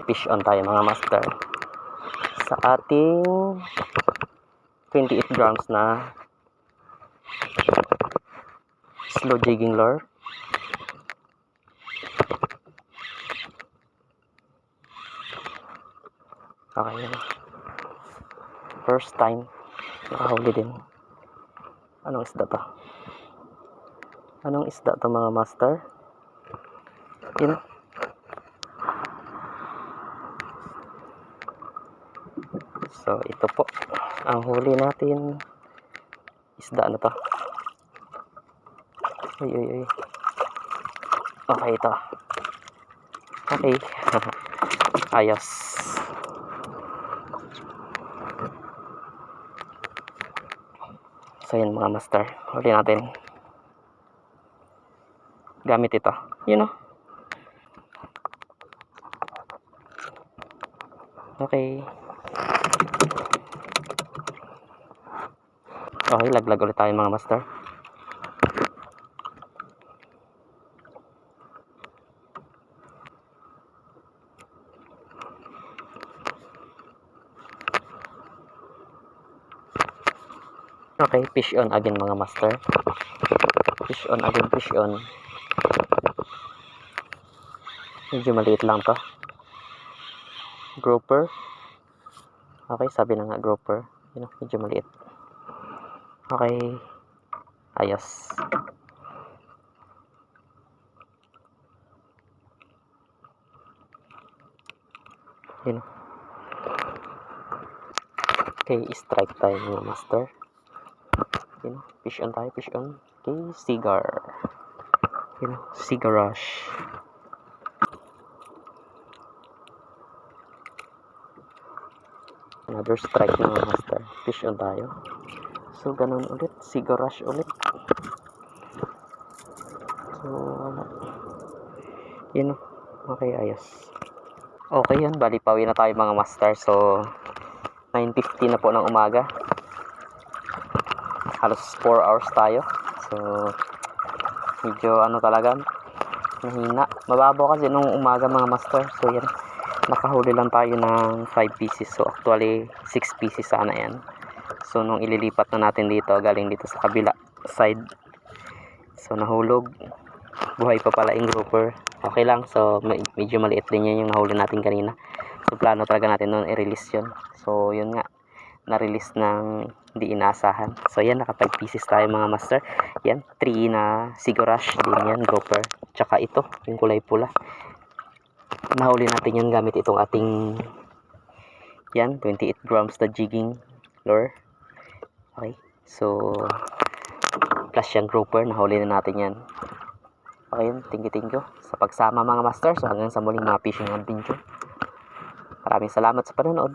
fish on tayo mga master sa ating 28 grams na slow jigging lure. Okay, first time nakahuli din. Anong isda to? Anong isda to mga master? Yun. So ito po ang huli natin. Isda na to. Uy. Okay ito. Okay. Ayos. So yun mga master, huli natin gamit ito, yun o. Okay, laglag ulit tayo mga master. Okay, fish on again mga master. Fish on again, fish on. Medyo maliit lang to. Grouper. Okay, sabi na nga grouper. Yun, medyo maliit. Okay. Ayos. Yun. Okay, strike tayo mga master. Yun, fish on tayo, fish on. Okay, cigar. Yun, cigar rush. Another strike na mga master. Fish on tayo. So, ganun ulit. Cigar rush ulit. So, wala. Yun, okay, ayos. Okay yan, bali pawi na tayo mga master. So, 9:50 na po ng umaga. Halos 4 hours tayo. So, medyo ano talaga, mahina. Mababaw kasi nung umaga mga master. So, yan. Nakahuli lang tayo ng 5 pieces. So, actually, 6 pieces sana yan. So, nung ililipat na natin dito, galing dito sa kabila side. So, nahulog. Buhay pa pala yung grouper. Okay lang. So, medyo maliit din yan yung nahuli natin kanina. So, plano talaga natin noon i-release yun. So, yun nga. Na-release ng hindi inaasahan. So, yan. Naka 5 pieces tayo mga master. Yan. 3 na cigar rush din yan. Grouper. Tsaka ito. Yung kulay pula. Nahuli natin yan gamit itong ating yan. 28 grams na jigging lure. Okay. So, plus yung grouper. Nahuli na natin yan. Okay, thank you sa pagsama mga master. So hanggang sa muling mga fishing and video. Maraming salamat sa panonood.